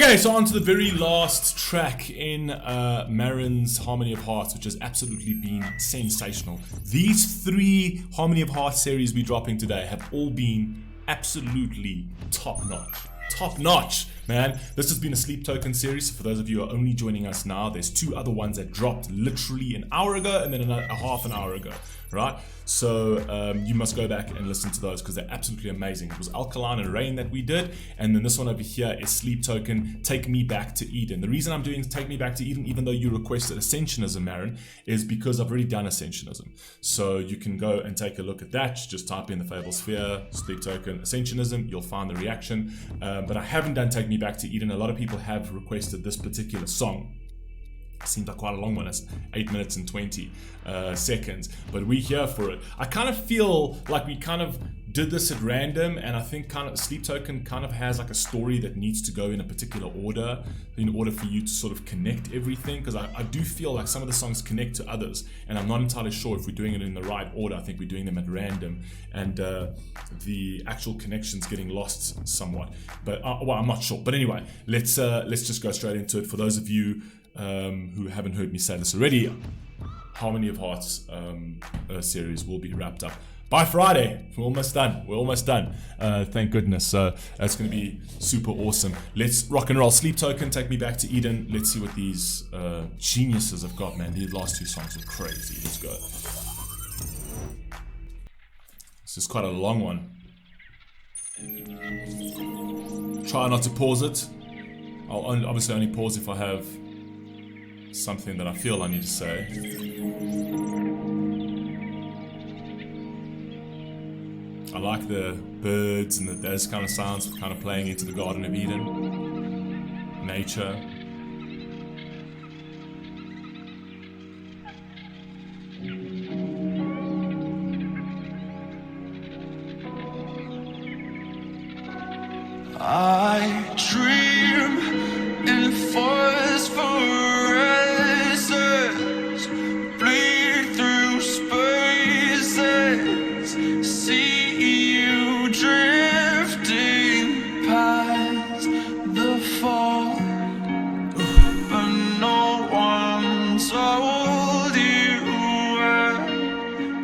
Okay, so on to the very last track in Marin's Harmony of Hearts, which has absolutely been sensational. These 3 Harmony of Hearts series we're dropping today have all been absolutely top-notch. Top-notch, man. This has been a Sleep Token series. For those of you who are only joining us now, there's 2 other ones that dropped literally an hour ago and then a half an hour ago, right? So you must go back and listen to those because they're absolutely amazing. It was Alkaline and Rain that we did, and then this one over here is Sleep Token, Take Me Back to Eden. The reason I'm doing Take Me Back to Eden, even though you requested Ascensionism, Marin, is because I've already done Ascensionism. So you can go and take a look at that. Just type in the Fable Sphere, Sleep Token, Ascensionism, you'll find the reaction. But I haven't done Take Me Back to Eden. A lot of people have requested this particular song. Seems like quite a long one. It's 8 minutes and 20 seconds, but we're here for it. I kind of feel like we kind of did this at random, and I think kind of Sleep Token kind of has like a story that needs to go in a particular order in order for you to sort of connect everything, because I do feel like some of the songs connect to others, and I'm not entirely sure if we're doing it in the right order. I think we're doing them at random, and the actual connection's getting lost somewhat, but well, I'm not sure. But anyway, let's just go straight into it. For those of you who haven't heard me say this already, Harmony of Hearts series will be wrapped up by Friday. We're almost done. Thank goodness. So that's going to be super awesome. Let's rock and roll. Sleep Token, Take Me Back to Eden. Let's see what these geniuses have got, man. These last 2 songs are crazy. Let's go. This is quite a long one. Try not to pause it. I'll obviously only pause if I have something that I feel I need to say. I like the birds and those kind of sounds kind of playing into the Garden of Eden. Nature. I dream in phosphorescence, bleed through spaces, see you drifting past the fall, but no one told you where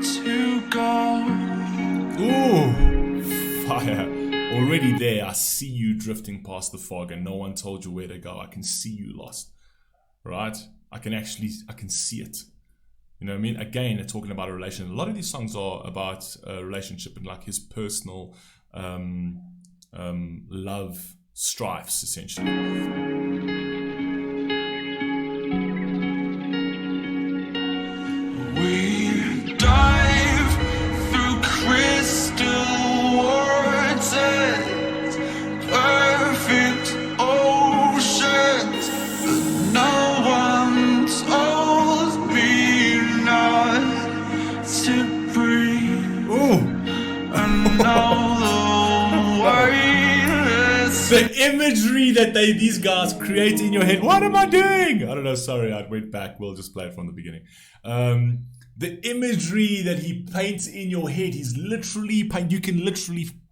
to go. Ooh, fire. Already there, I see you drifting past the fog and no one told you where to go. I can see you lost, right? I can see it. You know what I mean? Again, they're talking about a relationship. A lot of these songs are about a relationship and like his personal love strifes, essentially. We dive through crystal waters, perfect oceans, but no one told me not to breathe. Ooh. And now the weightless. The imagery that these guys create in your head. What am I doing? I don't know. Sorry, I went back. We'll just play it from the beginning. The imagery that he paints in your head, he's literally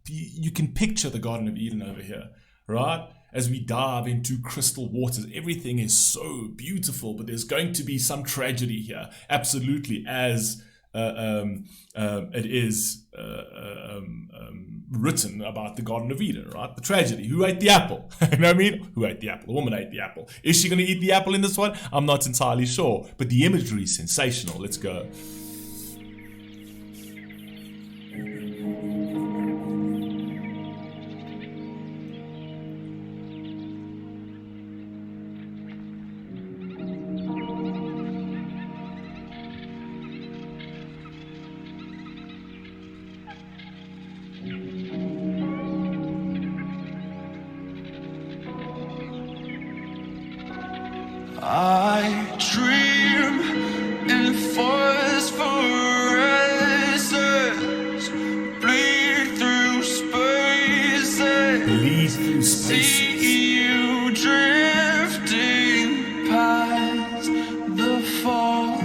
you can picture the Garden of Eden over here, right? As we dive into crystal waters, everything is so beautiful, but there's going to be some tragedy here, absolutely, as it is written about the Garden of Eden, right? The tragedy. Who ate the apple? You know what I mean? Who ate the apple? The woman ate the apple. Is she going to eat the apple in this one? I'm not entirely sure, but the imagery is sensational. Let's go. I dream in phosphorescence, bleed through spaces, see you drifting past the fall,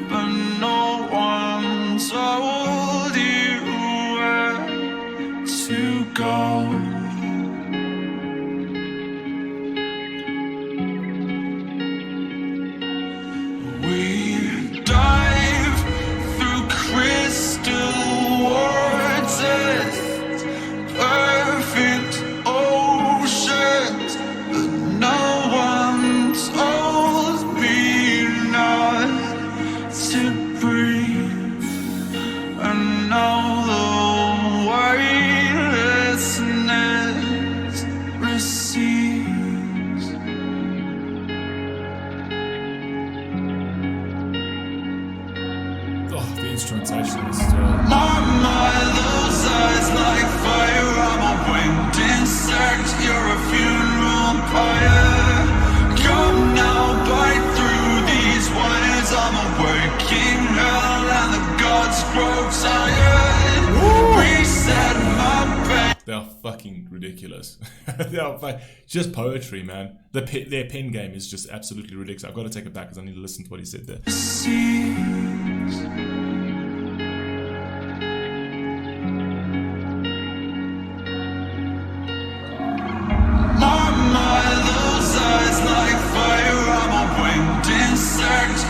but no one told you where to go. They are fucking ridiculous. They are just poetry, man. Their pen game is just absolutely ridiculous. I've got to take it back because I need to listen to what he said there.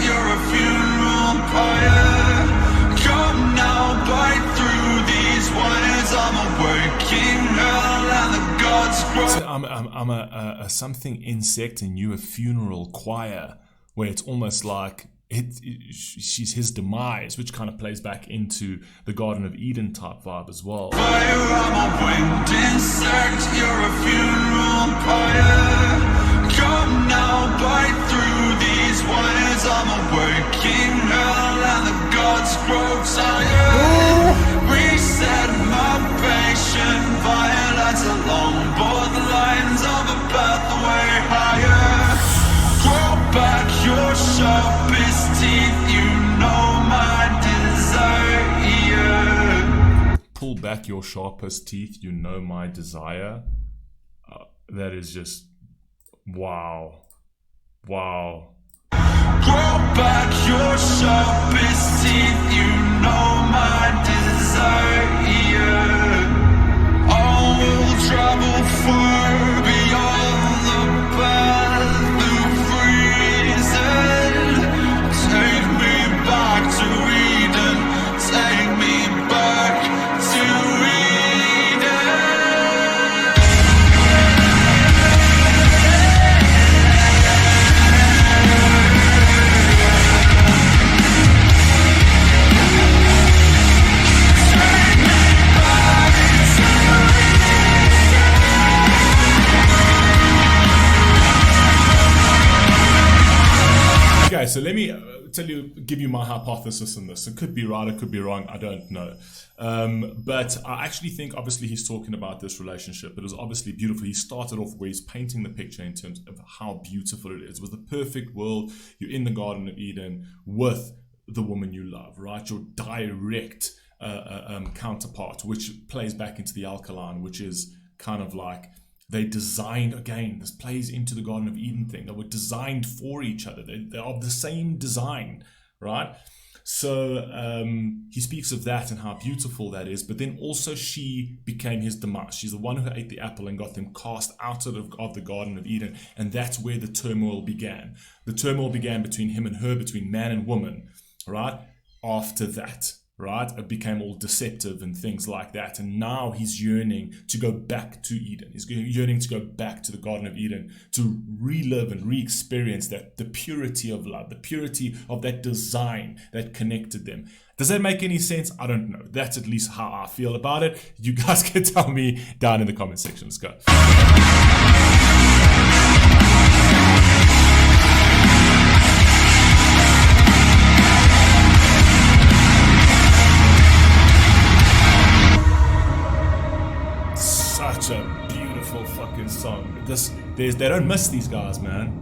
You're a funeral pyre. Come now, bite through these wires. I'm a working hell and the gods grow. So I'm a something insect and you a funeral choir, where it's almost like she's his demise, which kind of plays back into the Garden of Eden type vibe as well. Fire, I'm a winged insect. You're a funeral pyre. Come now, bite through these wires. I'm a working hell and the gods grow tired. Reset my patient violence along both lines of a pathway higher. Grow back your sharpest teeth, you know my desire. Pull back your sharpest teeth, you know my desire. That is just wow. Wow. Grow back your sharpest teeth, you know my desire. I will travel far beyond the path of freezing. Take me back to Eden. Take me back to Eden. Okay, so let me give you my hypothesis on this. It could be right, it could be wrong, I don't know. But I actually think, obviously, he's talking about this relationship. It was obviously beautiful. He started off where he's painting the picture in terms of how beautiful it is. It was the perfect world. You're in the Garden of Eden with the woman you love, right? Your direct counterpart, which plays back into the alkaline, which is kind of like, they designed, again, this plays into the Garden of Eden thing. They were designed for each other. They are the same design, right? So he speaks of that and how beautiful that is. But then also she became his demise. She's the one who ate the apple and got them cast out of the Garden of Eden. And that's where the turmoil began. The turmoil began between him and her, between man and woman, right? After that. Right? It became all deceptive and things like that. And now he's yearning to go back to Eden. He's yearning to go back to the Garden of Eden to relive and re-experience that, the purity of love, the purity of that design that connected them. Does that make any sense? I don't know. That's at least how I feel about it. You guys can tell me down in the comment section. Let's go. Such a beautiful fucking song. They don't miss these guys, man.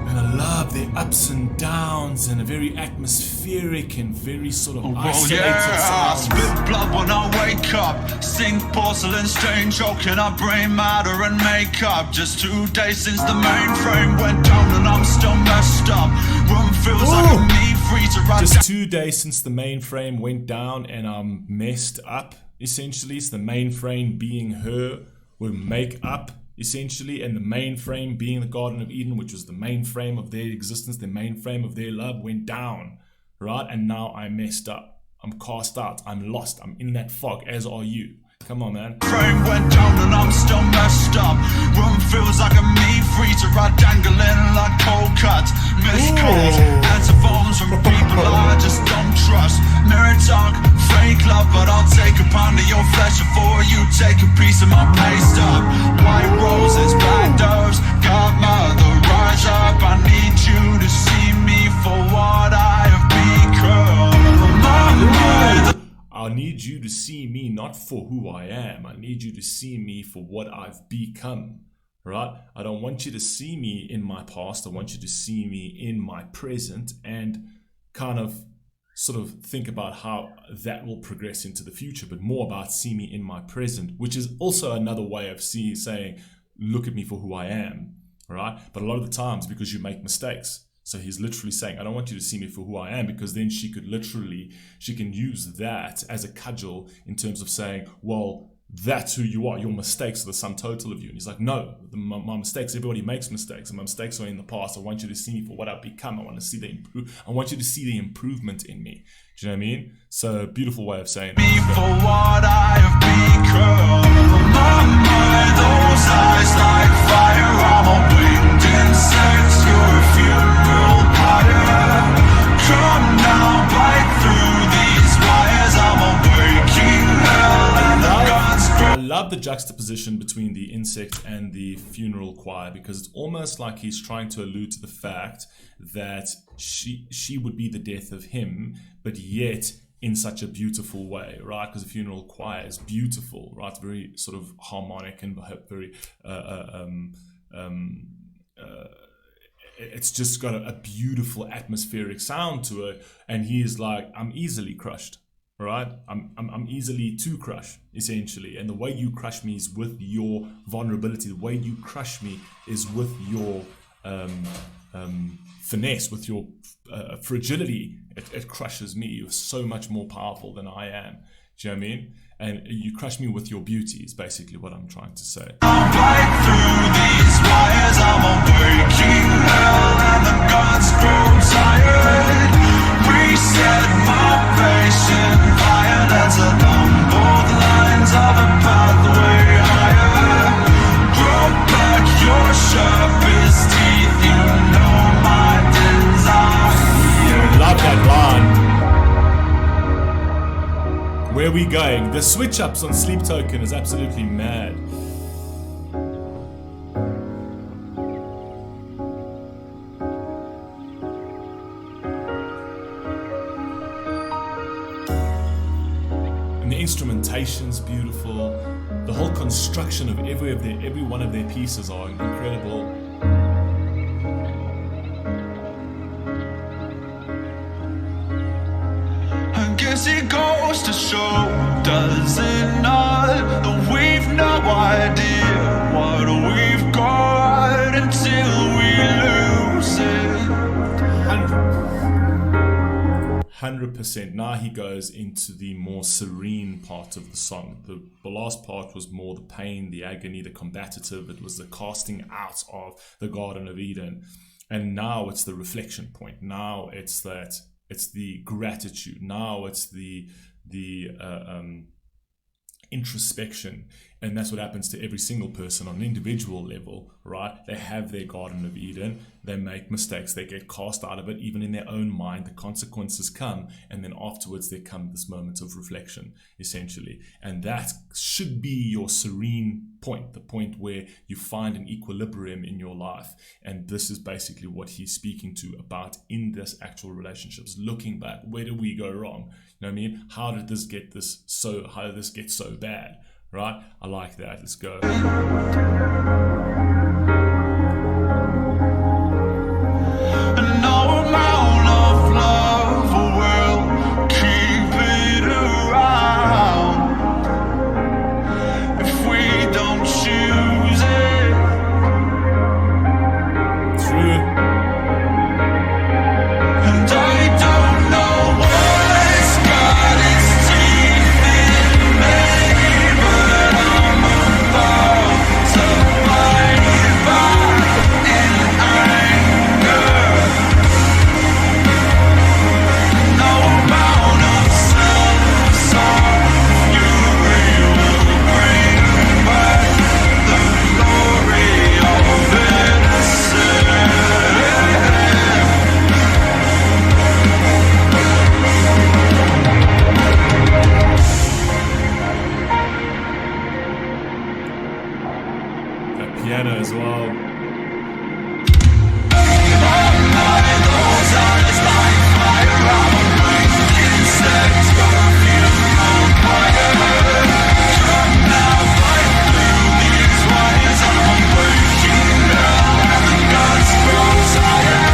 And I love their ups and downs and a very atmospheric and very sort of isolated I sound. spit blood when I wake up. Sink porcelain stain, choking up brain matter and makeup. Just 2 days since the mainframe went down and I'm still messed up. Room feels like a meat freezer right Just 2 days since the mainframe went down and I'm messed up, essentially. So the mainframe being her will make up, essentially, and the mainframe being the Garden of Eden, which was the mainframe of their existence, the mainframe of their love, went down, right? And now I'm messed up. I'm cast out. I'm lost. I'm in that fog, as are you. Come on, man. Frame went down and I'm still messed up. Room feels like a meat freezer, right, dangling like cold cuts. Missed calls, answer phones from people I just don't trust. Mirror talk, fake love, but I'll take a pound of your flesh before you take a piece of my pay stub. White roses, bad doves, godmother, rise up. I need you to see me for what I have become. I need you to see me not for who I am. I need you to see me for what I've become, right? I don't want you to see me in my past. I want you to see me in my present and kind of sort of think about how that will progress into the future, but more about see me in my present, which is also another way of saying, look at me for who I am, right? But a lot of the times, because you make mistakes. So he's literally saying, I don't want you to see me for who I am, because then she can use that as a cudgel in terms of saying, well, that's who you are. Your mistakes are the sum total of you. And he's like, no, my mistakes, everybody makes mistakes, and my mistakes are in the past. I want you to see me for what I've become. I want you to see the improvement in me. Do you know what I mean? So beautiful way of saying me for what I have become. Those eyes like fire. I'm a winged insect. You're a funeral pyre. Come now, bite through these wires. I'm a waking hell and the gods. I love the juxtaposition between the insect and the funeral choir, because it's almost like he's trying to allude to the fact that she would be the death of him, but yet in such a beautiful way, right? Because the funeral choir is beautiful, right? It's very sort of harmonic and very it's just got a beautiful atmospheric sound to it. And he is like, I'm easily crushed. Right, I'm easily to crush, essentially, and the way you crush me is with your vulnerability. The way you crush me is with your finesse, with your fragility. It crushes me. You're so much more powerful than I am. Do you know what I mean? And you crush me with your beauty is basically what I'm trying to say. I'll bite through these wires. I'm a waking hell and the gods grow tired. Reset my patient violence along both lines of a pathway higher. Grow back your sharpest teeth. You know my desire. Love that line. Where are we going? The switch ups on Sleep Token is absolutely mad. And the instrumentation's beautiful. The whole construction of every one of their pieces are incredible. It goes to show, does it not, that we've no idea what we've got until we lose it. 100%. Now he goes into the more serene part of the song. The last part was more the pain, the agony, the combative. It was the casting out of the Garden of Eden. And now it's the reflection point. Now it's the gratitude. Now it's the introspection. And that's what happens to every single person on an individual level, right? They have their Garden of Eden. They make mistakes. They get cast out of it. Even in their own mind, the consequences come. And then afterwards, there comes this moment of reflection, essentially. And that should be your serene point, the point where you find an equilibrium in your life. And this is basically what he's speaking to about in this actual relationships. Looking back, where did we go wrong? You know what I mean? How did this get so bad? Right? I like that. Let's go. No amount of love will keep it around if we don't choose it. True. And I don't know what's got its teeth in me, but I'm about to bite it back in anger. No amount of self-sorrow fury will bring back the glory of innocence. That piano as well. Those eyes like fire. I'm a winged insect. You're a funeral pyre. Come now, fight through these wires. I'm a waking hell and the gods grow tired.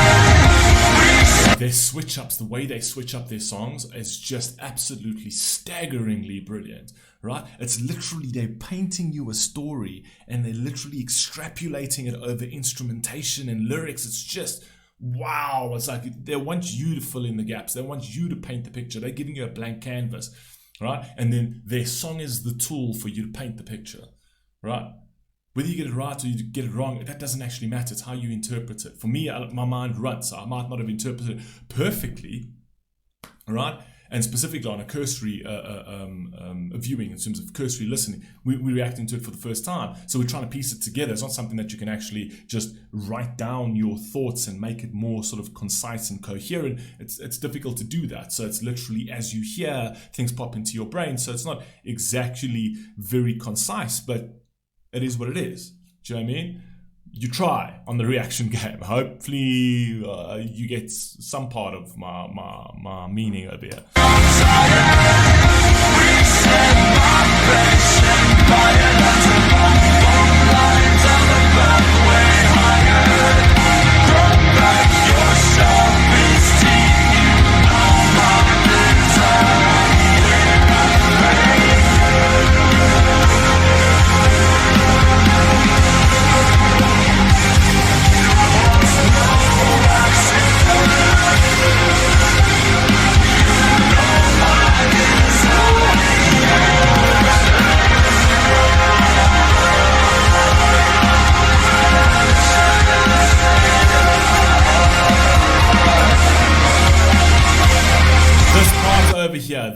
Their switch ups, the way they switch up their songs is just absolutely staggeringly brilliant, right? It's literally they're painting you a story and they're literally extrapolating it over instrumentation and lyrics. It's just, wow. It's like they want you to fill in the gaps. They want you to paint the picture. They're giving you a blank canvas, right? And then their song is the tool for you to paint the picture, right? Whether you get it right or you get it wrong, that doesn't actually matter. It's how you interpret it. For me, my mind runs, so I might not have interpreted it perfectly, right? And specifically on a cursory viewing, in terms of cursory listening, we're reacting to it for the first time. So we're trying to piece it together. It's not something that you can actually just write down your thoughts and make it more sort of concise and coherent. It's difficult to do that. So it's literally as you hear, things pop into your brain. So it's not exactly very concise, but it is what it is. Do you know what I mean? You try on the reaction game. Hopefully you get some part of my meaning over here.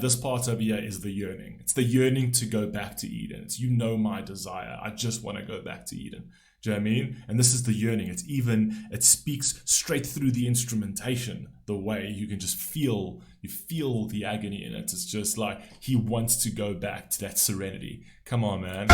This part over here is the yearning. It's the yearning to go back to Eden. It's, you know, my desire. I just want to go back to Eden. Do you know what I mean? And this is the yearning. It speaks straight through the instrumentation, the way you can just feel the agony in it. It's just like he wants to go back to that serenity. Come on, man.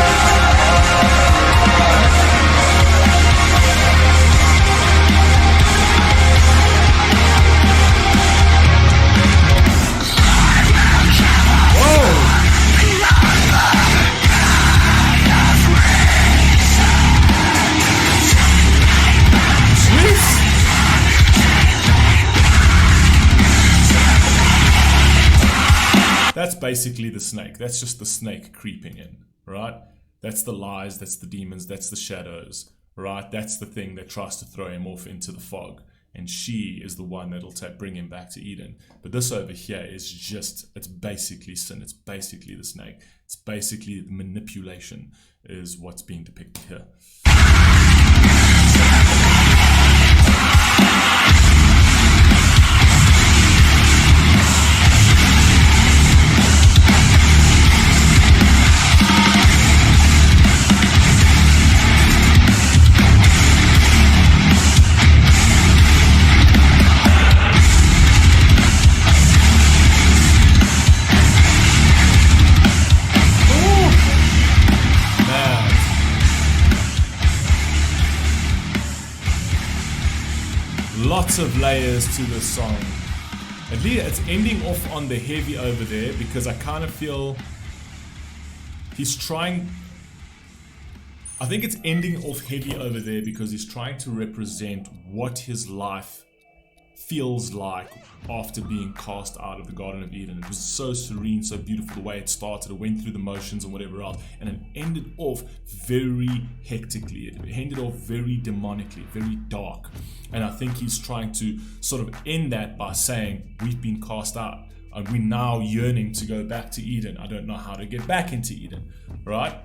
That's basically the snake. That's just the snake creeping in, right? That's the lies, that's the demons, that's the shadows, right? That's the thing that tries to throw him off into the fog. And she is the one that'll bring him back to Eden. But this over here is just, it's basically sin. It's basically the snake. It's basically the manipulation is what's being depicted here. Lots of layers to this song. At least it's ending off on the heavy over there because I kind of feel he's trying. I think it's ending off heavy over there because he's trying to represent what his life feels like after being cast out of the Garden of Eden. It was so serene, so beautiful the way it started. It went through the motions and whatever else, and it ended off very hectically. It ended off very demonically, very dark. And I think he's trying to sort of end that by saying, we've been cast out and we're now yearning to go back to Eden. I don't know how to get back into Eden, right?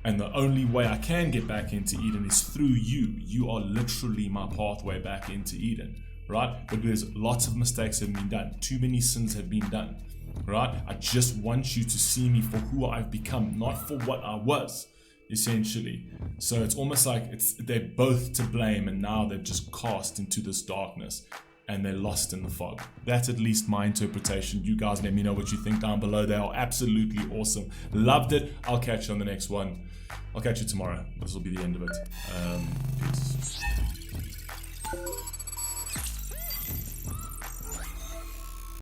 And the only way I can get back into Eden is through you. You are literally my pathway back into Eden, right? But there's lots of mistakes have been done. Too many sins have been done, right? I just want you to see me for who I've become, not for what I was, essentially. So it's almost like they're both to blame, and now they're just cast into this darkness and they're lost in the fog. That's at least my interpretation. You guys let me know what you think down below. They are absolutely awesome. Loved it. I'll catch you on the next one. I'll catch you tomorrow. This will be the end of it. Peace.